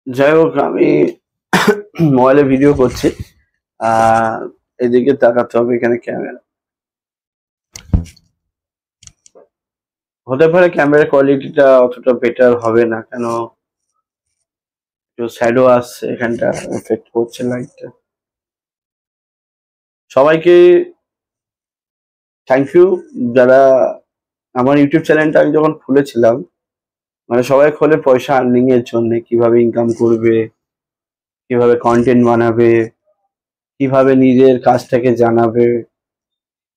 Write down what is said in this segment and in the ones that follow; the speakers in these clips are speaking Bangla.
যাই হোক, আমি মোবাইলে ভিডিও করছি। আহ এদিকে তাকাতে হবে, এখানে ক্যামেরা হতে পারে ক্যামেরার কোয়ালিটিটা অতটা বেটার হবে না, কেন একটু শ্যাডো আসছে, এখানটা এফেক্ট করছে লাইটটা। সবাইকে থ্যাংক ইউ, যারা আমার ইউটিউব চ্যানেলটা আমি যখন খুলেছিলাম, মানে সবাই খোলে পয়সা আর্নিং এর জন্য, কিভাবে ইনকাম করবে, কিভাবে কন্টেন্ট বানাবে, কিভাবে নিজের কাজটাকে জানাবে।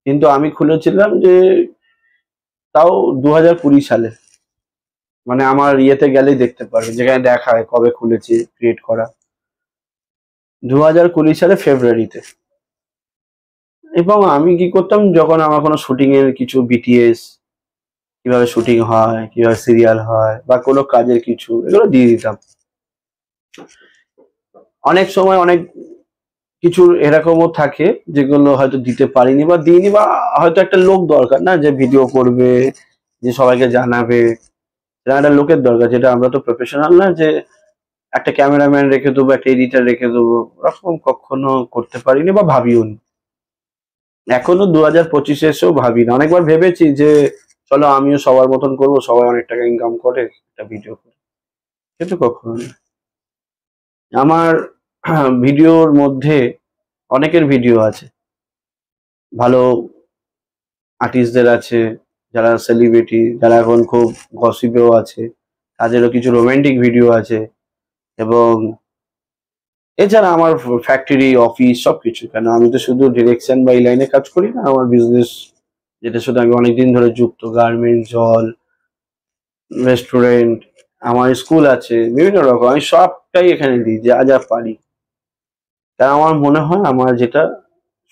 কিন্তু আমি খুলেছিলাম যে তাও 2020 সালে, মানে আমার ইয়েতে গেলেই দেখতে পারবে, যেখানে দেখায় কবে খুলেছি ক্রিয়েট করা, 2020 সালে ফেব্রুয়ারিতে। এবং আমি কি করতাম, যখন আমার কোনো শুটিং এর কিছু বিটিএস, কিভাবে শুটিং হয়, কিভাবে সিরিয়াল হয়, বা কোনো কাজের কিছু, এগুলো দিয়ে দিতাম। অনেক সময় অনেক কিছু এরকমও থাকে যেগুলো হয়তো দিতে পারিনি বা দিইনি, বা হয়তো একটা লোক দরকার না যে ভিডিও করবে, যে সবাইকে জানাবে, সেরকম একটা লোকের দরকার, যেটা আমরা তো প্রফেশনাল না যে একটা ক্যামেরাম্যান রেখে দেবো, একটা এডিটার রেখে দেবো, ওরকম কখনো করতে পারিনি বা ভাবিও নি। এখনো 2025 এসেও ভাবি না। অনেকবার ভেবেছি যে চলো আমিও সবার মতন করবো, সবাই অনেক টাকা ইনকাম করে, একটা ভিডিও করে, কিন্তু কখনো না। আমার ভিডিওর মধ্যে অনেকের ভিডিও আছে, ভালো আর্টিস্টদের আছে, যারা সেলিব্রিটি, যারা এখন খুব গসিপেও আছে, তাদেরও কিছু রোমান্টিক ভিডিও আছে। এবং এছাড়া আমার ফ্যাক্টরি, অফিস সবকিছু, কেন আমি তো শুধু ডিরেকশন বা এই লাইনে কাজ করি না, আমার বিজনেস যেটা শুধু আমি অনেকদিন ধরে যুক্ত, গার্মেন্ট, জল, রেস্টুরেন্ট, আমার স্কুল আছে, বিভিন্ন রকম, আমি সবটাই এখানে দিই যা যা পারি। তাই আমার মনে হয় আমার যেটা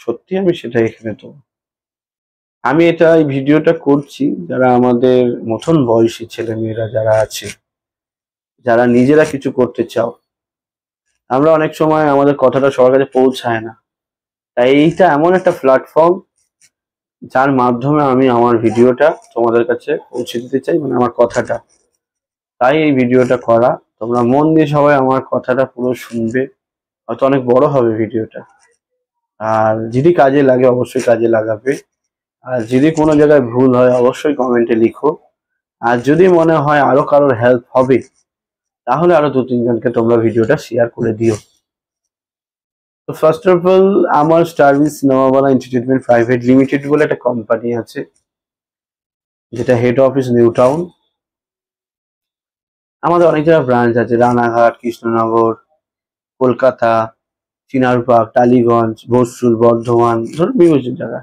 সত্যি আমি সেটা এখানে তো আমি এটা এই ভিডিওটা করছি যারা আমাদের মতন বয়সী ছেলে মেয়েরা যারা আছে, যারা নিজেরা কিছু করতে চাও। আমরা অনেক সময় আমাদের কথাটা সবার কাছে পৌঁছায় না, তাই এইটা এমন একটা প্ল্যাটফর্ম যার মাধ্যমে আমি আমার ভিডিওটা তোমাদের কাছে পৌঁছে দিতে চাই, মানে আমার কথাটা। তাই এই ভিডিওটা করা। তোমরা মন দিয়ে সবাই আমার কথাটা পুরো শুনবে, হয়তো অনেক বড় হবে ভিডিওটা। আর যদি কাজে লাগে অবশ্যই কাজে লাগাবে। আর যদি কোনো জায়গায় ভুল হয় অবশ্যই কমেন্টে লিখো। আর যদি মনে হয় আরো কারোর হেল্প হবে, তাহলে আরো 2-3 জনকে তোমরা ভিডিওটা শেয়ার করে দিও। তো ফার্স্ট অফ অল, আমার স্টারভিস সিনেমাওয়ালা এন্টারটেনমেন্ট প্রাইভেট লিমিটেড বলে একটা কোম্পানি আছে, যেটা হেড অফিস নিউ টাউন। আমাদের অনেক জায়গায় ব্রাঞ্চ আছে, রানাঘাট, কৃষ্ণনগর, কলকাতা, চিনারপাক, টালিগঞ্জ, বসুল, বর্ধমান, ধরুন বিভিন্ন জায়গা।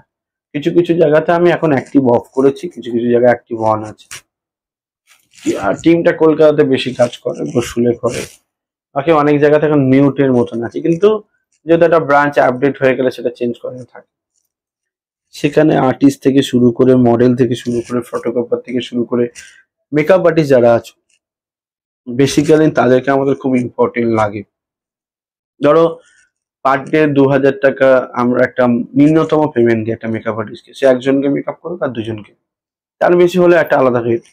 কিছু কিছু জায়গাতে আমি এখন অ্যাক্টিভ অফ করেছি, কিছু কিছু জায়গায় অ্যাক্টিভ অন আছে। আর টিমটা কলকাতাতে বেশি কাজ করে, বসুলে করে। বাকি অনেক জায়গাতে এখন মিউটের মতন আছে, কিন্তু যেহেতু একটা ব্রাঞ্চ আপডেট হয়ে গেলে সেটা চেঞ্জ করা থাকে। সেখানে আর্টিস্ট থেকে শুরু করে, মডেল থেকে শুরু করে, ফটোগ্রাফার থেকে শুরু করে, মেকআপ আর্টিস্ট যারা আছে, বেসিক্যালি তাদেরকে আমাদের খুব ইম্পর্টেন্ট লাগে। ধরো পার ডে 2000 টাকা আমরা একটা ন্যূনতম পেমেন্ট দিই একটা মেকআপ আর্টিস্টকে, সে একজনকে মেকআপ করুক আর দুজনকে, তার বেশি হলে একটা আলাদা রেট।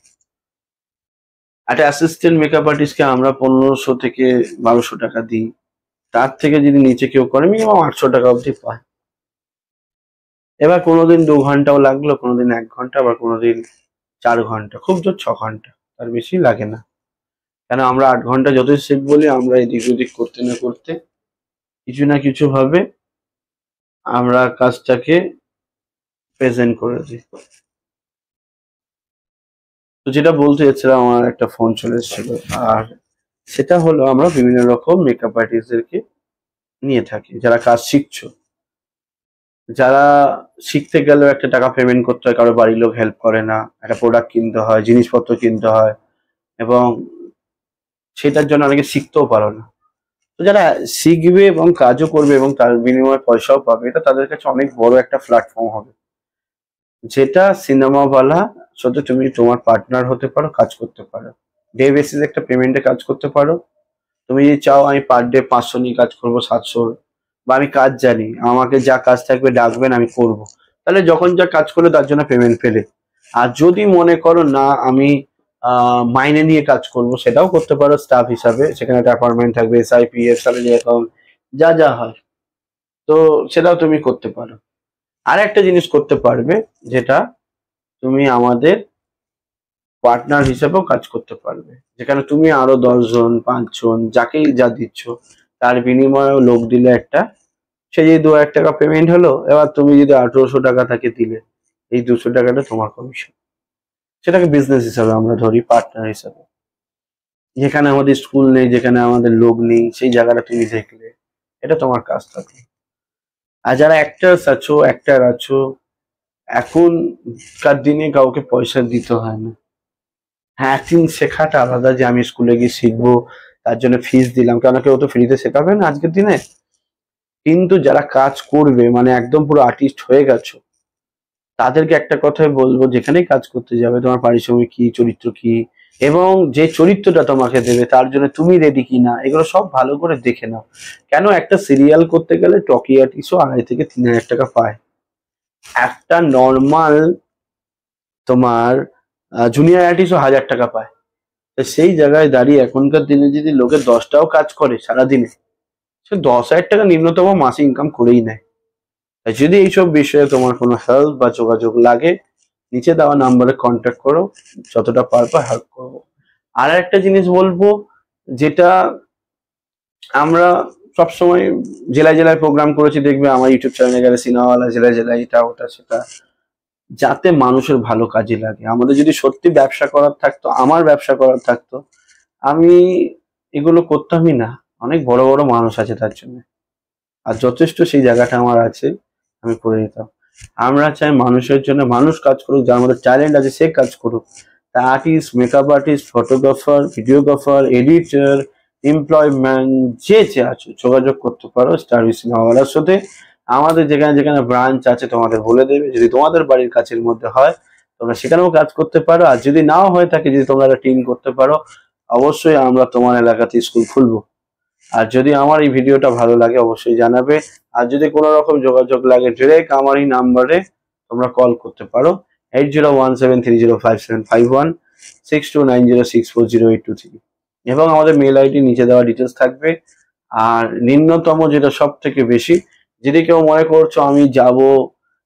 একটা অ্যাসিস্ট্যান্ট মেকআপ আর্টিস্টকে আমরা 1500 থেকে 1200 টাকা দিই। তার থেকে যদি নিচে কেউ করে মিনিমাম 800 টাকা অবধি পায়। এবার কোনোদিন 2 ঘন্টাও লাগলো, কোনোদিন 1 ঘন্টা, আবার কোনোদিন 4 ঘন্টা, খুব জোর 6 ঘন্টা, তার বেশি লাগে না। কেন আমরা 8 ঘন্টা যতই শিখ বলি, আমরা এদিক ওদিক করতে না করতে কিছু না কিছু ভাবে আমরা কাজটাকে প্রেজেন্ট করে দিই। তো যেটা বলতে চাচ্ছিলাম, আমার একটা ফোন চলে এসেছিল। আর সেটা হলো, আমরা বিভিন্ন রকম মেকআপ আর্টিস্টদেরকে নিয়ে থাকি, যারা কাজ শিখছো, যারা শিখতে গেলেও একটা টাকা পেমেন্ট করতে হয়, কারো বাড়ির লোক হেল্প করে না, একটা প্রোডাক্ট কিনতে হয়, জিনিসপত্র কিনতে হয়, এবং সেটার জন্য অনেকে শিখতেও পারো না। তো যারা শিখবে এবং কাজও করবে এবং তার বিনিময়ে পয়সাও পাবে, এটা তাদের কাছে অনেক বড় একটা প্ল্যাটফর্ম হবে, যেটা সিনেমাওয়ালা সাথে তুমি তোমার পার্টনার হতে পারো, কাজ করতে পারো, ডে বেসিস একটা পেমেন্টে কাজ করতে পারো। তুমি যদি চাও আমি পার ডে 500 নিয়ে কাজ করবো, 700, বা আমি কাজ জানি, আমাকে যা কাজ থাকবে ডাকবেন আমি করব, তাহলে যখন যা কাজ করলে তার জন্য পেমেন্ট পেলে। আর যদি মনে করো না আমি মাইনে নিয়ে কাজ করব, সেটাও করতে পারো স্টাফ হিসাবে। সেখানে একটা অ্যাপার্টমেন্ট থাকবে, SIPF, স্যালারি অ্যাকাউন্ট, যা যা হয়, তো সেটাও তুমি করতে পারো। আর একটা জিনিস করতে পারবে, যেটা তুমি আমাদের পার্টনার হিসেবেও কাজ করতে পারবে, যেখানে তুমি আরো 10 জন 5 জন যাকেই যা দিচ্ছ তার বিনিময়ে লোক দিলে একটা, সে যদি 2,000 টাকা পেমেন্ট হলো, এবার তুমি যদি 1,800 টাকা তাকে দিলে, এই 200 টাকাটা তোমার কমিশন। সেটাকে বিজনেস হিসাবে আমরা ধরি, পার্টনার হিসাবে। যেখানে আমাদের স্কুল নেই, যেখানে আমাদের লোক নেই, সেই জায়গাটা তুমি দেখলে, এটা তোমার কাজ থাকবে। আর যারা অ্যাক্টার আছো, এখনকার দিনে কাউকে পয়সা দিতে হয় না। হ্যাঁ, অ্যাক্টিং শেখাটা আলাদা, যে আমি স্কুলে গিয়ে শিখবো, তার জন্য ফিস দিলাম, কেন কেউ তো ফ্রিতে শেখাবে না আজকের দিনে। কিন্তু যারা কাজ করবে, মানে একদম পুরো আর্টিস্ট হয়ে গেছো, তাদেরকে একটা কথাই বলবো, যেখানেই কাজ করতে যাবে তোমার পারিশ্রমিক কি, চরিত্র কি, এবং যে চরিত্রটা তোমাকে দেবে তার জন্য তুমি রেডি কিনা, এগুলো সব ভালো করে দেখে নাও। কেন, একটা সিরিয়াল করতে গেলে টকি আর্টিস্টও 2,500 থেকে 3,000 টাকা পায়। একটা নর্মাল তোমার জুনিয়র আর্টিস্টও 1,000 টাকা পায়। তো সেই জায়গায় দাঁড়িয়ে এখনকার দিনে যদি লোকে 10টাও কাজ করে সারাদিনে, সে 10,000 টাকা নিম্নতম মাসে ইনকাম করেই নেয়। তাই যদি এইসব বিষয়ে তোমার কোনো হেল্প বা যোগাযোগ লাগে, নিচে দেওয়া নাম্বারে কন্ট্যাক্ট করো, যতটা পারবো হেল্প করবো। আর একটা জিনিস বলবো, যেটা আমরা সবসময় জেলায় জেলায় প্রোগ্রাম করেছি, দেখবে আমার ইউটিউব চ্যানেলে গেলে সিনেমাওয়ালা জেলায় জেলায়, এটা ওটা সেটা, যাতে মানুষের ভালো কাজে লাগে। আমাদের যদি সত্যি ব্যবসা করার থাকতো, আমার ব্যবসা করার থাকতো, আমি এগুলো করতামই না। অনেক বড় বড় মানুষ আছে তার জন্য, আর যথেষ্ট সেই জায়গাটা আমার আছে, আমি করে নিতাম। আমরা চাই মানুষের জন্য মানুষ কাজ করুক, যার মধ্যে ট্যালেন্ট আছে সে কাজ করুক। তা artist, makeup artist, photographer, videographer, editor, employment, যে যে আছো যোগাযোগ করতে পারো স্টার সিনেমাওয়ালার সাথে। আমাদের যেখানে যেখানে ব্রাঞ্চ আছে তোমাদের বলে দেবে, যদি তোমাদের বাড়ির কাছের মধ্যে হয় তোমরা সেখানেও কাজ করতে পারো, আর যদি নাও হয়ে থাকে, যদি তোমরা একটা টিম করতে পারো, অবশ্যই আমরা তোমার এলাকাতে স্কুল খুলবো। আর যদি আমার এই ভিডিওটা ভালো লাগে অবশ্যই জানাবে। আর যদি কোনো রকম যোগাযোগ লাগে, ডিরেক্ট আমার এই নাম্বারে তোমরা কল করতে পারো, 8017305751, 6290640823, এবং আমাদের মেল আইডি নিচে দেওয়া ডিটেলস থাকবে। আর নিম্নতম যেটা সব থেকে বেশি, যদি কেউ মনে করছো আমি যাব,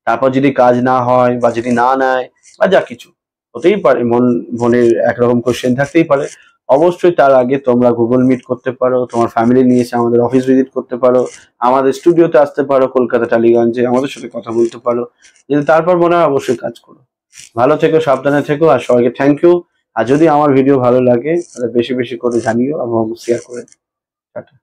তারপর যদি কাজ না হয় বা যদি না নেয় বা যা কিছু হতেই পারে, মনের একরকম কোশ্চেন থাকতেই পারে, অবশ্যই তার আগে তোমরা গুগল মিট করতে পারো, তোমার ফ্যামিলি নিয়ে এসে আমাদের অফিস ভিজিট করতে পারো, আমাদের স্টুডিওতে আসতে পারো কলকাতা টালিগঞ্জে, আমাদের সাথে কথা বলতে পারো। যদি তারপর মনে হয় অবশ্যই কাজ করো। ভালো থেকো, সাবধানে থেকো, আর সবাইকে থ্যাংক ইউ। আর যদি আমার ভিডিও ভালো লাগে তাহলে বেশি বেশি করে জানিও এবং শেয়ার করে দিও। টাটা।